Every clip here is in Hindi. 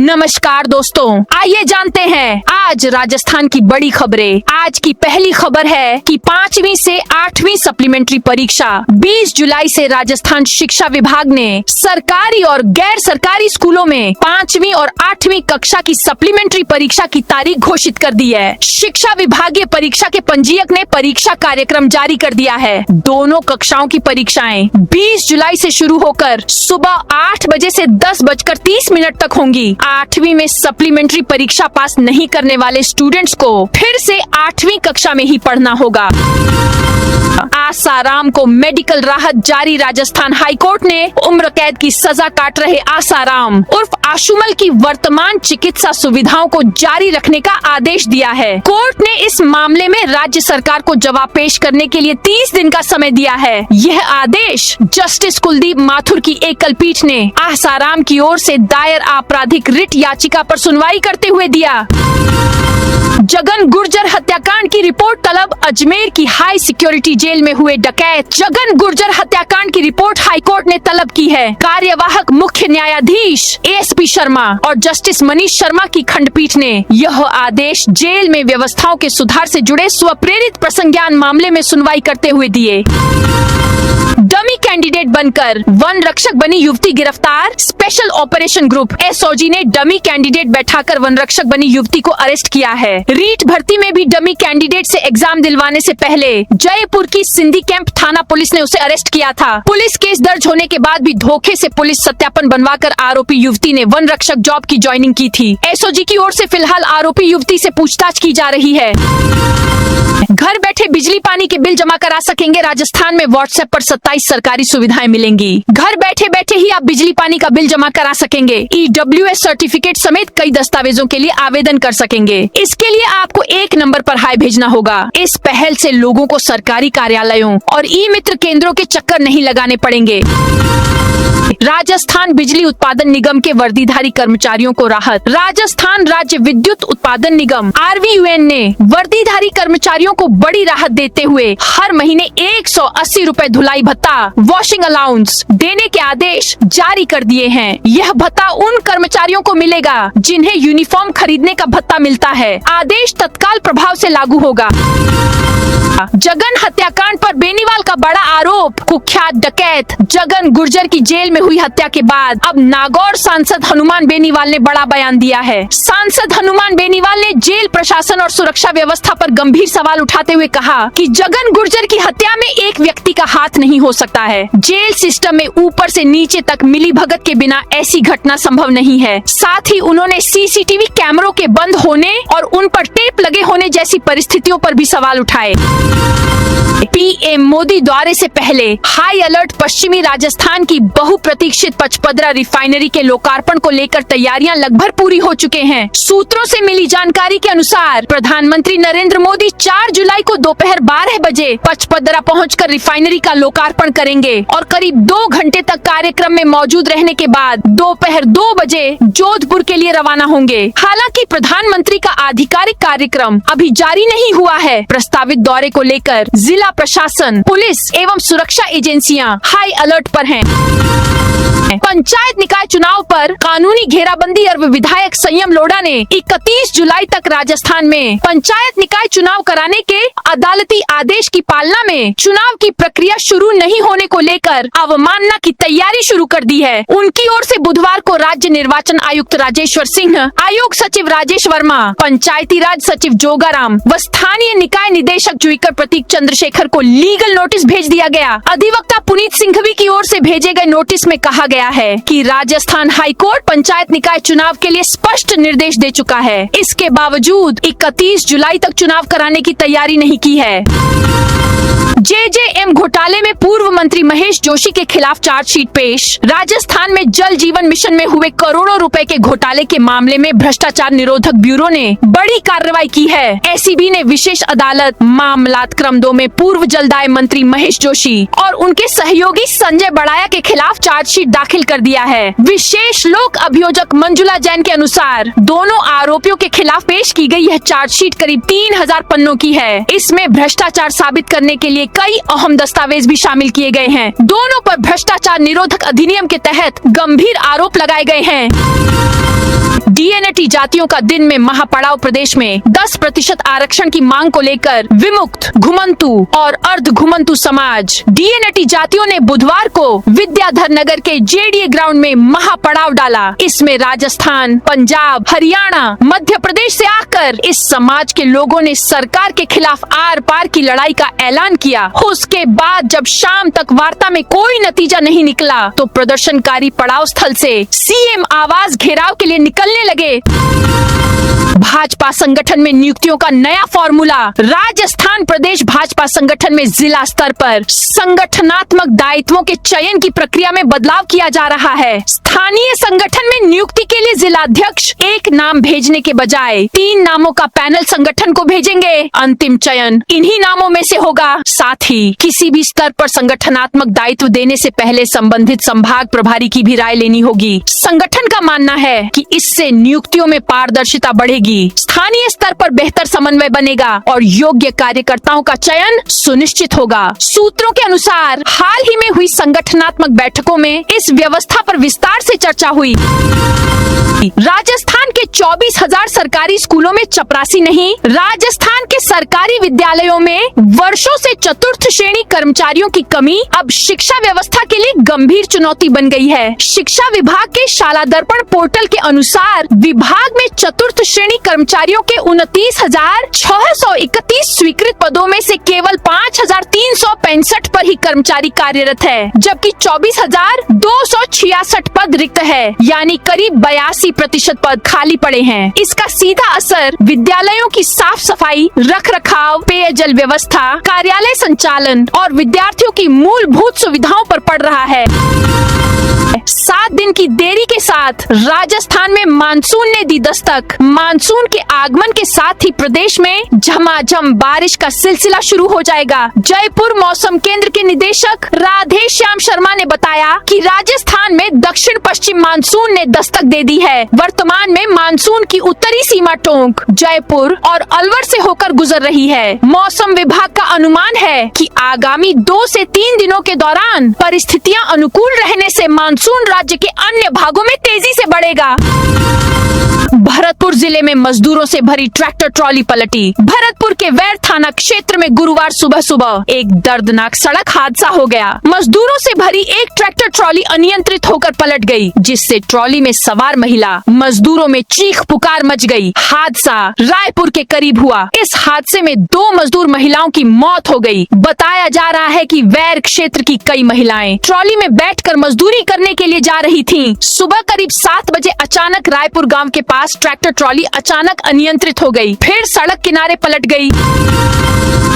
नमस्कार दोस्तों, आइए जानते हैं आज राजस्थान की बड़ी खबरें। आज की पहली खबर है कि 5वीं से 8वीं सप्लीमेंट्री परीक्षा 20 जुलाई से राजस्थान शिक्षा विभाग ने सरकारी और गैर सरकारी स्कूलों में 5वीं और 8वीं कक्षा की सप्लीमेंट्री परीक्षा की तारीख घोषित कर दी है। शिक्षा विभागीय परीक्षा के पंजीयक ने परीक्षा कार्यक्रम जारी कर दिया है। दोनों कक्षाओं की परीक्षाएं 20 जुलाई से शुरू होकर सुबह 8 बजे से 10:30 तक होंगी। 8वीं में सप्लीमेंट्री परीक्षा पास नहीं करने वाले स्टूडेंट्स को फिर से 8वीं कक्षा में ही पढ़ना होगा। आसाराम को मेडिकल राहत जारी। राजस्थान हाईकोर्ट ने उम्र कैद की सजा काट रहे आसाराम उर्फ आशुमल की वर्तमान चिकित्सा सुविधाओं को जारी रखने का आदेश दिया है। कोर्ट ने इस मामले में राज्य सरकार को जवाब पेश करने के लिए 30 दिन का समय दिया है। यह आदेश जस्टिस कुलदीप माथुर की एकल पीठ ने आसाराम की ओर से दायर आपराधिक रिट याचिका पर सुनवाई करते हुए दिया। जगन गुर्जर हत्याकांड की रिपोर्ट तलब। अजमेर की हाई सिक्योरिटी जेल में हुए डकैत जगन गुर्जर हत्याकांड की रिपोर्ट हाईकोर्ट ने तलब की है। कार्यवाहक मुख्य न्यायाधीश एएसपी शर्मा और जस्टिस मनीष शर्मा की खंडपीठ ने यह आदेश जेल में व्यवस्थाओं के सुधार से जुड़े स्वप्रेरित प्रसंज्ञान मामले में सुनवाई करते हुए दिए। डमी कैंडिडेट बनकर वन रक्षक बनी युवती गिरफ्तार। स्पेशल ऑपरेशन ग्रुप एसओजी ने डमी कैंडिडेट बैठाकर वन रक्षक बनी युवती को अरेस्ट किया है। रीट भर्ती में भी डमी कैंडिडेट से एग्जाम दिलवाने से पहले जयपुर की सिंधी कैंप थाना पुलिस ने उसे अरेस्ट किया था। पुलिस केस दर्ज होने के बाद भी धोखे से पुलिस सत्यापन बनवाकर आरोपी युवती ने वन रक्षक जॉब की ज्वाइनिंग की थी। एसओजी की ओर से फिलहाल आरोपी युवती से पूछताछ की जा रही है। घर बैठे बिजली पानी के बिल जमा करा सकेंगे। राजस्थान में व्हाट्सएप पर 27 सरकारी सुविधाएं मिलेंगी। घर बैठे बैठे ही आप बिजली पानी का बिल जमा करा सकेंगे। ईडब्ल्यूएस सर्टिफिकेट समेत कई दस्तावेजों के लिए आवेदन कर सकेंगे। इसके लिए आपको एक नंबर पर हाई भेजना होगा। इस पहल से लोगों को सरकारी कार्यालयों और ई मित्र केंद्रों के चक्कर नहीं लगाने पड़ेंगे। राजस्थान बिजली उत्पादन निगम के वर्दीधारी कर्मचारियों को राहत। राजस्थान राज्य विद्युत उत्पादन निगम RVUN ने वर्दीधारी कर्मचारियों को बड़ी राहत देते हुए हर महीने 180 रुपए धुलाई भत्ता वॉशिंग अलाउंस देने के आदेश जारी कर दिए हैं। यह भत्ता उन कर्मचारियों को मिलेगा जिन्हें यूनिफॉर्म खरीदने का भत्ता मिलता है। आदेश तत्काल प्रभाव से लागू होगा। जगन हत्याकांड पर बेनीवाल का बड़ा आरोप। कुख्यात डकैत जगन गुर्जर की जेल में हुई हत्या के बाद अब नागौर सांसद हनुमान बेनीवाल ने बड़ा बयान दिया है। सांसद हनुमान बेनीवाल ने जेल प्रशासन और सुरक्षा व्यवस्था पर गंभीर सवाल उठाते हुए कहा कि जगन गुर्जर की हत्या में एक व्यक्ति का हाथ नहीं हो सकता है। जेल सिस्टम में ऊपर से नीचे तक मिलीभगत के बिना ऐसी घटना संभव नहीं है। साथ ही उन्होंने सीसीटीवी कैमरों के बंद होने और उन पर टेप लगे होने जैसी परिस्थितियों पर भी सवाल उठाए। पीएम मोदी दौरे से पहले हाई अलर्ट। पश्चिमी राजस्थान की बहुप्रतीक्षित पचपदरा रिफाइनरी के लोकार्पण को लेकर तैयारियां लगभग पूरी हो चुके हैं। सूत्रों से मिली जानकारी के अनुसार प्रधानमंत्री नरेंद्र मोदी 4 जुलाई को दोपहर 12 बजे पचपदरा पहुंचकर रिफाइनरी का लोकार्पण करेंगे और करीब 2 घंटे तक कार्यक्रम में मौजूद रहने के बाद दोपहर 2 बजे जोधपुर के लिए रवाना होंगे। हालांकि प्रधानमंत्री का आधिकारिक कार्यक्रम अभी जारी नहीं हुआ है। प्रस्तावित दौरे को लेकर जिला प्रशासन, पुलिस एवं सुरक्षा एजेंसियां हाई अलर्ट पर हैं। पंचायत निकाय चुनाव पर कानूनी घेराबंदी और विधायक संयम लोढ़ा ने 31 जुलाई तक राजस्थान में पंचायत निकाय चुनाव कराने के अदालती आदेश की पालना में चुनाव की प्रक्रिया शुरू नहीं होने को लेकर अवमानना की तैयारी शुरू कर दी है। उनकी ओर से बुधवार को राज्य निर्वाचन आयुक्त राजेश्वर सिंह, आयोग सचिव राजेश वर्मा, पंचायती राज सचिव जोगाराम व स्थानीय निकाय निदेशक जुईकर प्रतीक चंद्रशेखर को लीगल नोटिस भेज दिया गया। अधिवक्ता पुनीत सिंघवी की ओर से भेजे गए नोटिस में कहा गया है कि राजस्थान हाईकोर्ट पंचायत निकाय चुनाव के लिए स्पष्ट निर्देश दे चुका है। इसके बावजूद 31 जुलाई तक चुनाव कराने की तैयारी नहीं की है। जेजेएम घोटाले में पूर्व मंत्री महेश जोशी के खिलाफ चार्जशीट पेश। राजस्थान में जल जीवन मिशन में हुए करोड़ों रुपए के घोटाले के मामले में भ्रष्टाचार निरोधक ब्यूरो ने बड़ी कार्रवाई की है। एसीबी ने विशेष अदालत मामलात क्रम 2 में पूर्व जलदाय मंत्री महेश जोशी और उनके सहयोगी संजय बड़ाया के खिलाफ चार्जशीट दाखिल कर दिया है। विशेष लोक अभियोजक मंजुला जैन के अनुसार दोनों आरोपियों के खिलाफ पेश की गई यह चार्जशीट करीब 3000 पन्नों की है। इसमें भ्रष्टाचार साबित करने के लिए कई अहम दस्तावेज भी शामिल किए गए हैं। दोनों पर भ्रष्टाचार निरोधक अधिनियम के तहत गंभीर आरोप लगाए गए हैं। डीएनटी जातियों का दिन में महापड़ाव। प्रदेश में 10% आरक्षण की मांग को लेकर विमुक्त, घुमंतु और अर्ध घुमंतु समाज डीएनटी जातियों ने बुधवार को विद्याधर नगर के जेडीए ग्राउंड में महापड़ाव डाला। इसमें राजस्थान, पंजाब, हरियाणा, मध्य प्रदेश से आकर इस समाज के लोगों ने सरकार के खिलाफ आर पार की लड़ाई का ऐलान किया। उसके बाद जब शाम तक वार्ता में कोई नतीजा नहीं निकला तो प्रदर्शनकारी पड़ाव स्थल से सीएम आवास घेराव के लिए निकलने लगे। भाजपा संगठन में नियुक्तियों का नया फॉर्मूला। राजस्थान प्रदेश भाजपा संगठन में जिला स्तर पर संगठनात्मक दायित्वों के चयन की प्रक्रिया में बदलाव किया जा रहा है। स्थानीय संगठन में नियुक्ति के लिए जिलाध्यक्ष एक नाम भेजने के बजाय 3 नामों का पैनल संगठन को भेजेंगे। अंतिम चयन इन्हीं नामों में से होगा। साथ ही किसी भी स्तर पर संगठनात्मक दायित्व देने से पहले संबंधित संभाग प्रभारी की भी राय लेनी होगी। संगठन का मानना है कि इससे नियुक्तियों में पारदर्शिता बढ़ेगी, स्थानीय स्तर पर बेहतर समन्वय बनेगा और योग्य कार्यकर्ताओं का चयन सुनिश्चित होगा। सूत्रों के अनुसार हाल ही में हुई संगठनात्मक बैठकों में इस व्यवस्था पर विस्तार से चर्चा हुई। राजस्थान के 24,000 सरकारी स्कूलों में चपरासी नहीं। राजस्थान के सरकारी विद्यालयों में वर्षों से चतुर्थ श्रेणी कर्मचारियों की कमी अब शिक्षा व्यवस्था के लिए गंभीर चुनौती बन गई है। शिक्षा विभाग के शाला दर्पण पोर्टल के अनुसार विभाग में चतुर्थ श्रेणी कर्मचारियों के 29,631 स्वीकृत पदों में से केवल 5,365 पर ही कर्मचारी कार्यरत है, जबकि 24,266 पद रिक्त है, यानी करीब 82% पद खाली पड़े हैं। इसका सीधा असर विद्यालयों की साफ सफाई, रख रखाव, पेयजल व्यवस्था, कार्यालय संचालन और विद्यार्थियों की मूलभूत सुविधाओं पर पड़ रहा है। 7 दिन की देरी के साथ राजस्थान में मानसून ने दी दस्तक। मानसून के आगमन के साथ ही प्रदेश में झमाझम बारिश का सिलसिला शुरू हो जाएगा। जयपुर मौसम केंद्र के निदेशक राधे श्याम शर्मा ने बताया कि राजस्थान में दक्षिण पश्चिम मानसून ने दस्तक दे दी है। वर्तमान में मानसून की उत्तरी सीमा टोंक, जयपुर और अलवर से होकर गुजर रही है। मौसम विभाग का अनुमान है कि आगामी 2 से 3 दिनों के दौरान परिस्थितियां अनुकूल रहने से मानसून राज्य के अन्य भागों में तेजी से बढ़ेगा। भरतपुर जिले में मजदूरों से भरी ट्रैक्टर ट्रॉली पलटी। भरतपुर के वैर थाना क्षेत्र में गुरुवार सुबह सुबह एक दर्दनाक सड़क हादसा हो गया। मजदूरों से भरी एक ट्रैक्टर ट्रॉली अनियंत्रित होकर पलट गई, जिससे ट्रॉली में सवार महिला मजदूरों में चीख पुकार मच गई। हादसा रायपुर के करीब हुआ। इस हादसे में 2 मजदूर महिलाओं की मौत हो गई। बताया जा रहा है कि वैर क्षेत्र की कई महिलाएं ट्रॉली में बैठकर मजदूरी करने के लिए जा रही थीं। सुबह करीब 7 बजे अचानक रायपुर गांव के पास ट्रैक्टर ट्रॉली अचानक अनियंत्रित हो गई, फिर सड़क किनारे पलट गई।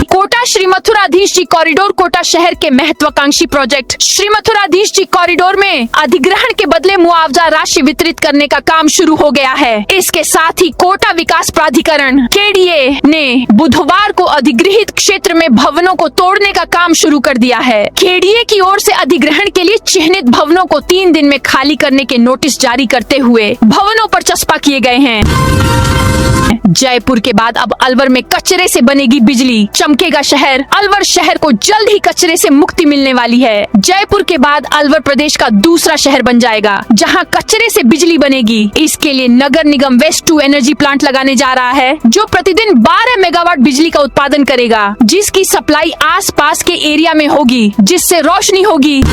कोटा श्री मथुराधीश जी कॉरिडोर कोटा शहर के महत्वाकांक्षी प्रोजेक्ट श्री मथुराधीश जी कॉरिडोर में अधिग्रहण के बदले मुआवजा राशि वितरित करने का काम शुरू हो गया है। इसके साथ ही कोटा विकास प्राधिकरण केडीए ने बुधवार को अधिग्रहित क्षेत्र में भवनों को तोड़ने का काम शुरू कर दिया है। केडीए की ओर से अधिग्रहण के लिए चिन्हित भवनों को 3 दिन में खाली करने के नोटिस जारी करते हुए भवनों पर चस्पा किए गए हैं। जयपुर के बाद अब अलवर में कचरे से बनेगी बिजली, चमकेगा शहर। अलवर शहर को जल्द ही कचरे से मुक्ति मिलने वाली है। जयपुर के बाद अलवर प्रदेश का दूसरा शहर बन जाएगा जहां कचरे से बिजली बनेगी। इसके लिए नगर निगम वेस्ट टू एनर्जी प्लांट लगाने जा रहा है, जो प्रतिदिन 12 मेगावाट बिजली का उत्पादन करेगा, जिसकी सप्लाई आस पास के एरिया में होगी, जिससे रोशनी होगी।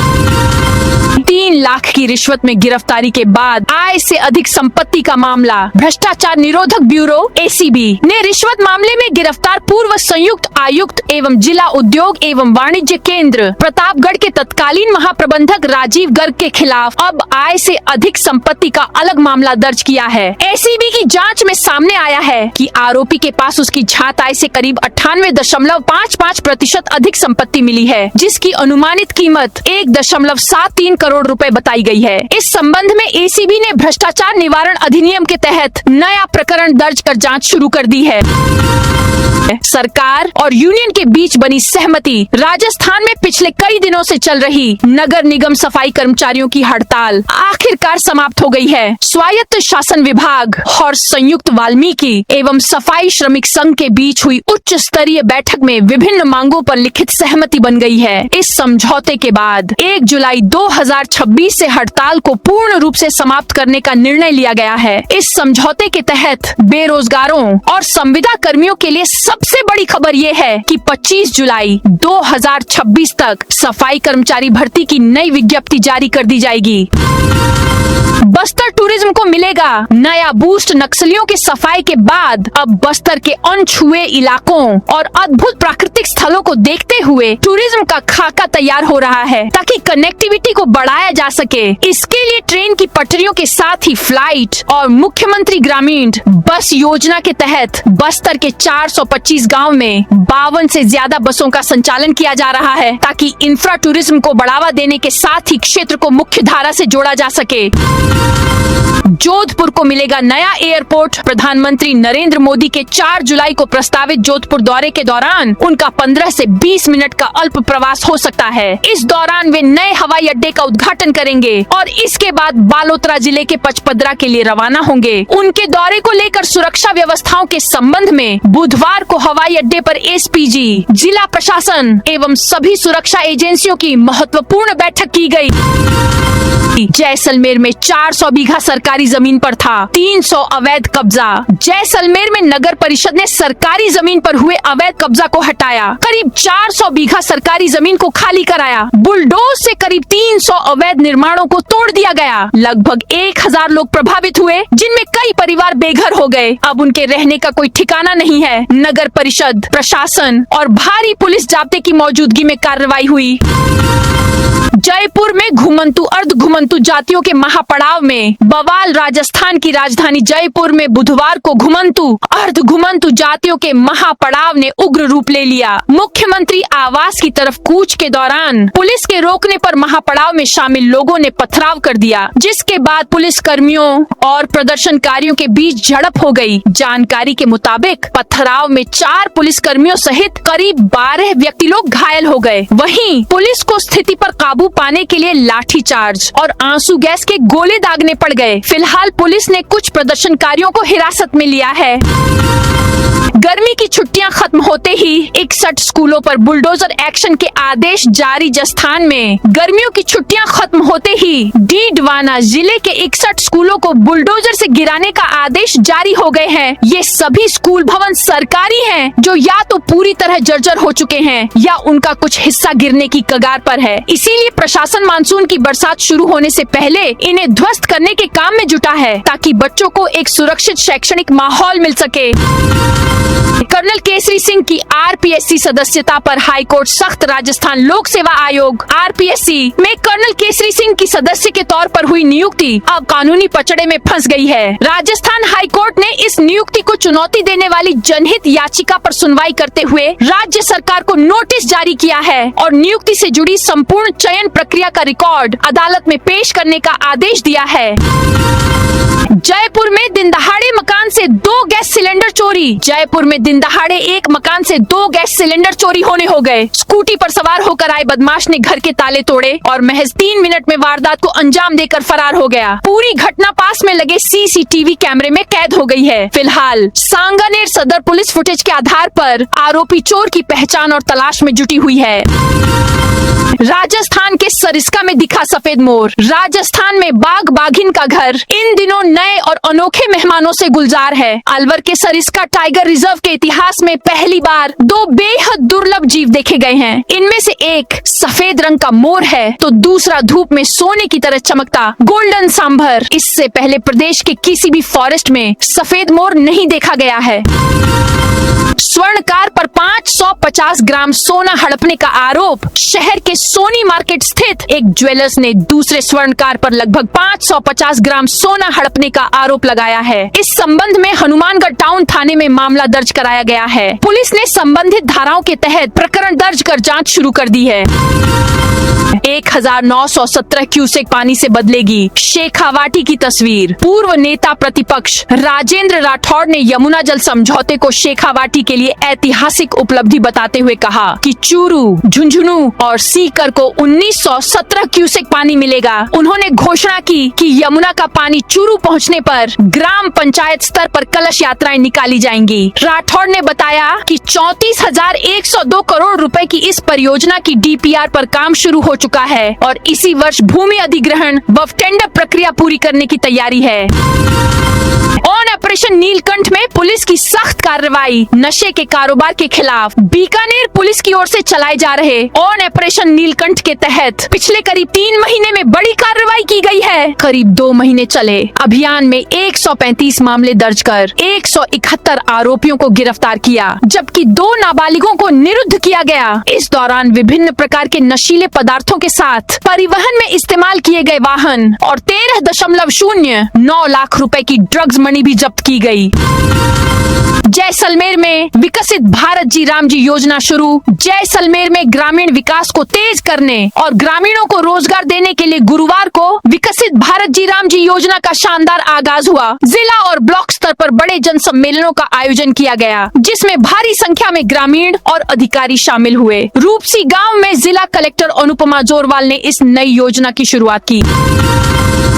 3 लाख की रिश्वत में गिरफ्तारी के बाद आय से अधिक संपत्ति का मामला। भ्रष्टाचार निरोधक ब्यूरो एसीबी ने रिश्वत मामले में गिरफ्तार पूर्व संयुक्त आयुक्त एवं जिला उद्योग एवं वाणिज्य केंद्र प्रतापगढ़ के तत्कालीन महाप्रबंधक राजीव गर्ग के खिलाफ अब आय से अधिक संपत्ति का अलग मामला दर्ज किया है। एसीबी की जांच में सामने आया है कि आरोपी के पास उसकी झात आय से करीब 98.55% अधिक संपत्ति मिली है, जिसकी अनुमानित कीमत 1.73 करोड़ रुपए बताई गई है। इस संबंध में एसीबी ने भ्रष्टाचार निवारण अधिनियम के तहत नया प्रकरण दर्ज कर जांच शुरू कर दी है। सरकार और यूनियन के बीच बनी सहमति। राजस्थान में पिछले कई दिनों से चल रही नगर निगम सफाई कर्मचारियों की हड़ताल आखिरकार समाप्त हो गई है। स्वायत्त शासन विभाग और संयुक्त वाल्मीकि एवं सफाई श्रमिक संघ के बीच हुई उच्च स्तरीय बैठक में विभिन्न मांगों पर लिखित सहमति बन गई है। इस समझौते के बाद 1 जुलाई 2026 से हड़ताल को पूर्ण रूप से समाप्त करने का निर्णय लिया गया है। इस समझौते के तहत बेरोजगारों और संविदा कर्मियों के लिए सबसे बड़ी खबर ये है कि 25 जुलाई 2026 तक सफाई कर्मचारी भर्ती की नई विज्ञप्ति जारी कर दी जाएगी। बस्तर टूरिज्म को मिलेगा नया बूस्ट। नक्सलियों के सफाई के बाद अब बस्तर के अनछुए इलाकों और अद्भुत प्राकृतिक स्थलों को देखते हुए टूरिज्म का खाका तैयार हो रहा है ताकि कनेक्टिविटी को बढ़ाया जा सके। इसके लिए ट्रेन की पटरियों के साथ ही फ्लाइट और मुख्यमंत्री ग्रामीण बस योजना के तहत बस्तर के 425 गांव में 52 से ज्यादा बसों का संचालन किया जा रहा है ताकि इंफ्रा टूरिज्म को बढ़ावा देने के साथ ही क्षेत्र को मुख्य धारा से जोड़ा जा सके। जोधपुर को मिलेगा नया एयरपोर्ट। प्रधानमंत्री नरेंद्र मोदी के 4 जुलाई को प्रस्तावित जोधपुर दौरे के दौरान उनका 15 से 20 मिनट का अल्प प्रवास हो सकता है। इस दौरान वे नए हवाई अड्डे का उद्घाटन करेंगे और इसके बाद बालोतरा जिले के पचपदरा के लिए रवाना होंगे। उनके दौरे को लेकर सुरक्षा व्यवस्थाओं के संबंध में बुधवार को हवाई अड्डे पर एसपीजी, जिला प्रशासन एवं सभी सुरक्षा एजेंसियों की महत्वपूर्ण बैठक की गयी। जैसलमेर में 400 बीघा सरकारी जमीन पर था 300 अवैध कब्जा। जैसलमेर में नगर परिषद ने सरकारी जमीन पर हुए अवैध कब्जा को हटाया। करीब 400 बीघा सरकारी जमीन को खाली कराया। बुलडोज से करीब 300 अवैध निर्माणों को तोड़ दिया गया। लगभग 1000 लोग प्रभावित हुए, जिनमें कई परिवार बेघर हो गए। अब उनके रहने का कोई ठिकाना नहीं है। नगर परिषद, प्रशासन और भारी पुलिस जाब्ते की मौजूदगी में कार्रवाई हुई। जयपुर में घुमंतु अर्ध घुमंतु जातियों के महापड़ाव में बवाल। राजस्थान की राजधानी जयपुर में बुधवार को घुमंतु अर्ध घुमंतु जातियों के महापड़ाव ने उग्र रूप ले लिया। मुख्यमंत्री आवास की तरफ कूच के दौरान पुलिस के रोकने पर महापड़ाव में शामिल लोगों ने पथराव कर दिया, जिसके बाद पुलिस कर्मियों और प्रदर्शनकारियों के बीच झड़प हो गई। जानकारी के मुताबिक पथराव में 4 पुलिस कर्मियों सहित करीब 12 व्यक्ति लोग घायल हो गए। वहीं पुलिस को स्थिति पर काबू पाने के लिए लाठीचार्ज और आंसू गैस के गोले दागने पड़ गए। फिलहाल पुलिस ने कुछ प्रदर्शनकारियों को हिरासत में लिया है। गर्मी की छुट्टियां खत्म होते ही 61 स्कूलों पर बुलडोजर एक्शन के आदेश जारी। राजस्थान में गर्मियों की छुट्टियां खत्म होते ही डीडवाना जिले के 61 स्कूलों को बुलडोजर से गिराने का आदेश जारी हो गए हैं। ये सभी स्कूल भवन सरकारी हैं, जो या तो पूरी तरह जर्जर हो चुके हैं या उनका कुछ हिस्सा गिरने की कगार पर है। इसीलिए प्रशासन मानसून की बरसात शुरू होने से पहले इन्हें ध्वस्त करने के काम में जुटा है, ताकि बच्चों को एक सुरक्षित शैक्षणिक माहौल मिल सके। कर्नल केसरी सिंह की आरपीएससी सदस्यता पर हाईकोर्ट सख्त। राजस्थान लोक सेवा आयोग आरपीएससी में कर्नल केसरी सिंह की सदस्य के तौर पर हुई नियुक्ति अब कानूनी पचड़े में फंस गई है। राजस्थान हाईकोर्ट ने इस नियुक्ति को चुनौती देने वाली जनहित याचिका पर सुनवाई करते हुए राज्य सरकार को नोटिस जारी किया है और नियुक्ति से जुड़ी संपूर्ण चयन प्रक्रिया का रिकॉर्ड अदालत में पेश करने का आदेश दिया है। जयपुर में दिनदहाड़े मकान से 2 गैस सिलेंडर चोरी। जयपुर में दिनदहाड़े एक मकान से 2 गैस सिलेंडर चोरी होने हो गए। स्कूटी पर सवार होकर आए बदमाश ने घर के ताले तोड़े और महज 3 मिनट में वारदात को अंजाम देकर फरार हो गया। पूरी घटना पास में लगे सीसीटीवी कैमरे में कैद हो गई है। फिलहाल सांगानेर सदर पुलिस फुटेज के आधार पर आरोपी चोर की पहचान और तलाश में जुटी हुई है। राजस्थान के सरिस्का में दिखा सफेद मोर। राजस्थान में बाघ बाघिन का घर इन दिनों नए और अनोखे मेहमानों से गुलजार है। अलवर के सरिस्का टाइगर रिजर्व के इतिहास में पहली बार 2 बेहद दुर्लभ जीव देखे गए हैं। इनमें से एक सफेद रंग का मोर है तो दूसरा धूप में सोने की तरह चमकता गोल्डन सांभर। इससे पहले प्रदेश के किसी भी फॉरेस्ट में सफेद मोर नहीं देखा गया है। स्वर्णकार पर 550 ग्राम सोना हड़पने का आरोप। शहर के सोनी मार्केट स्थित एक ज्वेलर्स ने दूसरे स्वर्णकार पर लगभग 550 ग्राम सोना हड़पने का आरोप लगाया है। इस संबंध में हनुमानगढ़ टाउन थाने में मामला दर्ज कराया गया है। पुलिस ने संबंधित धाराओं के तहत प्रकरण दर्ज कर जांच शुरू कर दी है। 1917 क्यूसेक पानी से बदलेगी शेखावाटी की तस्वीर। पूर्व नेता प्रतिपक्ष राजेंद्र राठौड़ ने यमुना जल समझौते को शेखावाटी के लिए ऐतिहासिक उपलब्धि बताते हुए कहा कि चूरू, झुंझुनू और सीकर को 1917 क्यूसेक पानी मिलेगा। उन्होंने घोषणा की कि यमुना का पानी चूरू पहुंचने पर ग्राम पंचायत स्तर पर कलश यात्राएं निकाली जाएंगी। राठौड़ ने बताया कि 34,102 करोड़ रुपए की इस परियोजना की DPR पर काम शुरू हो चुका है और इसी वर्ष भूमि अधिग्रहण व टेंडर प्रक्रिया पूरी करने की तैयारी है। ऑन ऑपरेशन नीलकंठ में पुलिस की सख्त कार्रवाई। नशे के कारोबार के खिलाफ बीकानेर पुलिस की ओर से चलाए जा रहे ऑन ऑपरेशन नीलकंठ के तहत पिछले करीब 3 महीने में बड़ी कार्रवाई की गई है। करीब 2 महीने चले अभियान में 135 मामले दर्ज कर 171 आरोपियों को गिरफ्तार किया, जबकि 2 नाबालिगों को निरुद्ध किया गया। इस दौरान विभिन्न प्रकार के नशीले पदार्थों के साथ परिवहन में इस्तेमाल किए गए वाहन और 13.09 लाख रुपए की ड्रग्स मनी भी जब्त की गई। जैसलमेर में विकसित भारत जी राम जी योजना शुरू। जैसलमेर में ग्रामीण विकास को तेज करने और ग्रामीणों को रोजगार देने के लिए गुरुवार को विकसित भारत जी राम जी योजना का शानदार आगाज हुआ। जिला और ब्लॉक स्तर पर बड़े जन सम्मेलनों का आयोजन किया गया, जिसमें भारी संख्या में ग्रामीण और अधिकारी शामिल हुए। रूपसी गांव में जिला कलेक्टर अनुपमा जोरवाल ने इस नई योजना की शुरुआत की।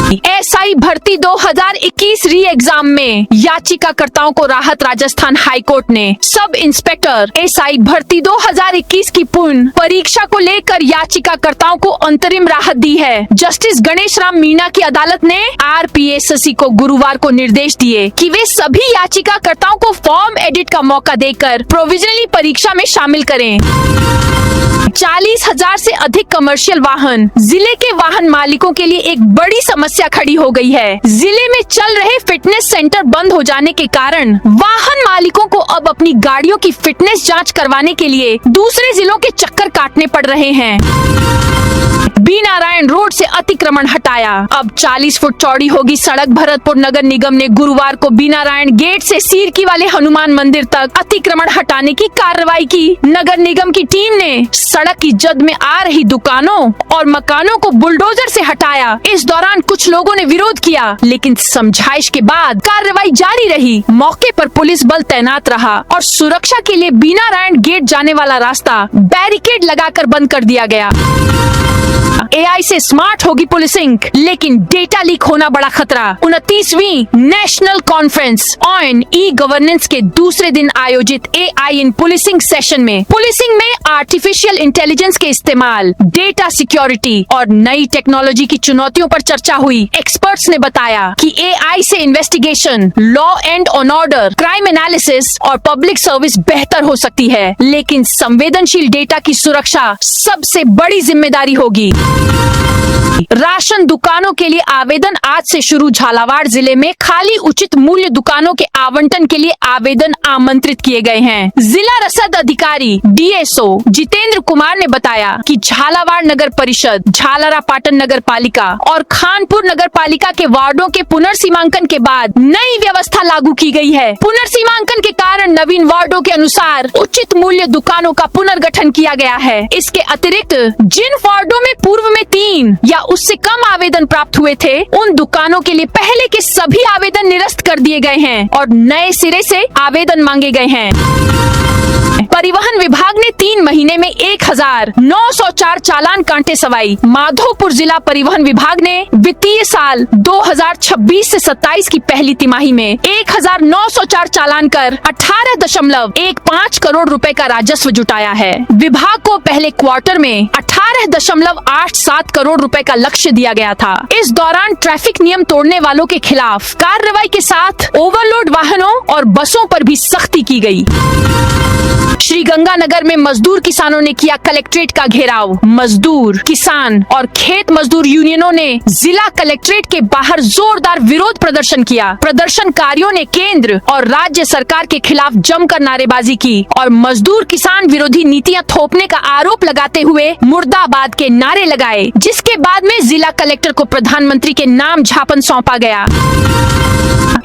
SI भर्ती 2021 री एग्जाम में याचिकाकर्ताओं को राहत। राजस्थान हाईकोर्ट ने सब इंस्पेक्टर SI भर्ती 2021 की पूर्ण परीक्षा को लेकर याचिकाकर्ताओं को अंतरिम राहत दी है। जस्टिस गणेश राम मीणा की अदालत ने RPSC को गुरुवार को निर्देश दिए कि वे सभी याचिकाकर्ताओं को फॉर्म एडिट का मौका देकर प्रोविजनली परीक्षा में शामिल करें। 40,000 से अधिक कमर्शियल वाहन। जिले के वाहन मालिकों के लिए एक बड़ी समस्या खड़ी हो गई है। जिले में चल रहे फिटनेस सेंटर बंद हो जाने के कारण वाहन मालिकों को अब अपनी गाड़ियों की फिटनेस जांच करवाने के लिए दूसरे जिलों के चक्कर काटने पड़ रहे हैं। बी नारायण रोड से अतिक्रमण हटाया। अब 40 फुट चौड़ी होगी सड़क। भरतपुर नगर निगम ने गुरुवार को बी नारायण गेट से सीरकी वाले हनुमान मंदिर तक अतिक्रमण हटाने की कार्रवाई की। नगर निगम की टीम ने सड़क की जद में आ रही दुकानों और मकानों को बुलडोजर से हटाया। इस दौरान कुछ लोगों ने विरोध किया, लेकिन समझाइश के बाद कार्रवाई जारी रही। मौके पर पुलिस बल तैनात रहा और सुरक्षा के लिए बी नारायण गेट जाने वाला रास्ता बैरिकेड लगाकर बंद कर दिया गया। AI से स्मार्ट होगी पुलिसिंग, लेकिन डेटा लीक होना बड़ा खतरा। 29वीं नेशनल कॉन्फ्रेंस ऑन ई-गवर्नेंस के दूसरे दिन आयोजित AI इन पुलिसिंग सेशन में पुलिसिंग में आर्टिफिशियल इंटेलिजेंस के इस्तेमाल, डेटा सिक्योरिटी और नई टेक्नोलॉजी की चुनौतियों पर चर्चा हुई। एक्सपर्ट्स ने बताया कि AI से investigation, law and order, crime analysis और पब्लिक सर्विस बेहतर हो सकती है, लेकिन संवेदनशील डेटा की सुरक्षा सबसे बड़ी जिम्मेदारी होगी। राशन दुकानों के लिए आवेदन आज से शुरू। झालावाड़ जिले में खाली उचित मूल्य दुकानों के आवंटन के लिए आवेदन आमंत्रित किए गए हैं। जिला रसद अधिकारी DSO जितेंद्र कुमार ने बताया कि झालावाड़ नगर परिषद, झालरा पाटन नगर पालिका और खानपुर नगर पालिका के वार्डों के पुनर्सीमांकन के बाद नई व्यवस्था लागू की गई है। पुनर्सीमांकन के कारण नवीन वार्डों के अनुसार उचित मूल्य दुकानों का पुनर्गठन किया गया है। इसके अतिरिक्त जिन वार्डों में पूर्व में 3 या उससे कम आवेदन प्राप्त हुए थे, उन दुकानों के लिए पहले के सभी आवेदन निरस्त कर दिए गए हैं और नए सिरे से आवेदन मांगे गए हैं। परिवहन विभाग ने 3 महीने में 1,904 चालान कांटे सवाई। माधोपुर जिला परिवहन विभाग ने वित्तीय साल 2026 से 27 की पहली तिमाही में 1,904 चालान कर 18.15 करोड़ रुपए का राजस्व जुटाया है। विभाग को पहले क्वार्टर में 18.87 करोड़ रुपए का लक्ष्य दिया गया था। इस दौरान ट्रैफिक नियम तोड़ने वालों के खिलाफ कार्रवाई के साथ ओवरलोड वाहनों और बसों पर भी सख्ती की गई। श्रीगंगानगर में मजदूर किसानों ने किया कलेक्ट्रेट का घेराव। मजदूर, किसान और खेत मजदूर यूनियनों ने जिला कलेक्ट्रेट के बाहर जोरदार विरोध प्रदर्शन किया। प्रदर्शनकारियों ने केंद्र और राज्य सरकार के खिलाफ जमकर नारेबाजी की और मजदूर किसान विरोधी नीतियां थोपने का आरोप लगाते हुए मुर्दाबाद के नारे लगाए, जिसके बाद में जिला कलेक्टर को प्रधानमंत्री के नाम झापन सौंपा गया।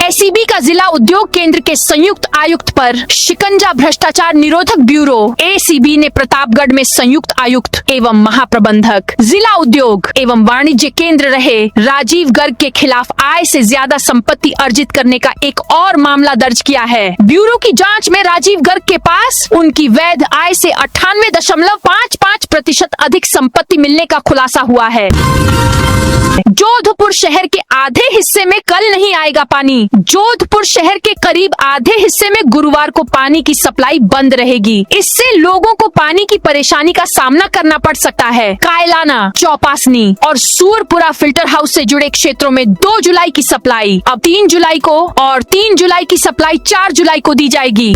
एसीबी का जिला उद्योग केंद्र के संयुक्त आयुक्त पर शिकंजा भ्रष्टाचार निरोधक ब्यूरो एसीबी ने प्रतापगढ़ में संयुक्त आयुक्त एवं महाप्रबंधक जिला उद्योग एवं वाणिज्य केंद्र रहे राजीव गर्ग के खिलाफ आय से ज्यादा संपत्ति अर्जित करने का एक और मामला दर्ज किया है। ब्यूरो की जांच में राजीव गर्ग के पास उनकी वैध आय से 98.55% अधिक संपत्ति मिलने का खुलासा हुआ है। जोधपुर शहर के आधे हिस्से में कल नहीं आएगा पानी। जोधपुर शहर के करीब आधे हिस्से में गुरुवार को पानी की सप्लाई बंद रहेगी। इससे लोगों को पानी की परेशानी का सामना करना पड़ सकता है। कायलाना, चौपासनी और सूरपुरा फिल्टर हाउस से जुड़े क्षेत्रों में 2 जुलाई की सप्लाई अब 3 जुलाई को और 3 जुलाई की सप्लाई 4 जुलाई को दी जाएगी।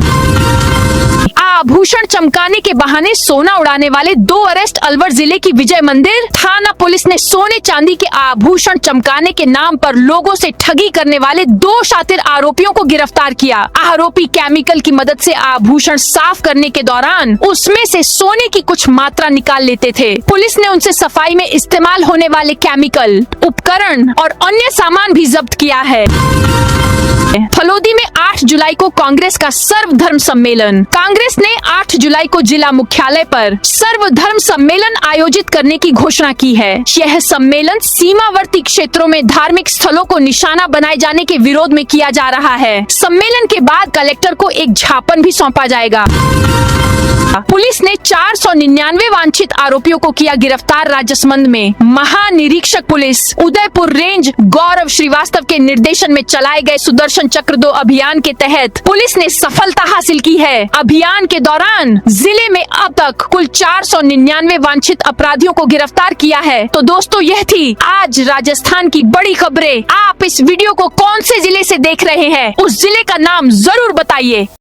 आभूषण चमकाने के बहाने सोना उड़ाने वाले 2 अरेस्ट। अलवर जिले की विजय मंदिर थाना पुलिस ने सोने चांदी के आभूषण चमकाने के नाम पर लोगों से ठगी करने वाले 2 शातिर आरोपियों को गिरफ्तार किया। आरोपी केमिकल की मदद से आभूषण साफ करने के दौरान उसमें से सोने की कुछ मात्रा निकाल लेते थे। पुलिस ने उनसे सफाई में इस्तेमाल होने वाले केमिकल, उपकरण और अन्य सामान भी जब्त किया है। फलोदी में 8 जुलाई को कांग्रेस का सर्वधर्म सम्मेलन। कांग्रेस ने 8 जुलाई को जिला मुख्यालय पर सर्वधर्म सम्मेलन आयोजित करने की घोषणा की है। यह सम्मेलन सीमावर्ती क्षेत्रों में धार्मिक स्थलों को निशाना बनाए जाने के विरोध में किया जा रहा है। सम्मेलन के बाद कलेक्टर को एक झापन भी सौंपा जाएगा। पुलिस ने 499 वांछित आरोपियों को किया गिरफ्तार। राजसमंद में महानिरीक्षक पुलिस उदयपुर रेंज गौरव श्रीवास्तव के निर्देशन में चलाए गए सुदर्शन चक्र 2 अभियान के तहत पुलिस ने सफलता हासिल की है। अभियान के दौरान जिले में अब तक कुल 499 वांछित अपराधियों को गिरफ्तार किया है। तो दोस्तों, यह थी आज राजस्थान की बड़ी खबरें। आप इस वीडियो को कौन से जिले से देख रहे हैं, उस जिले का नाम जरूर बताइए।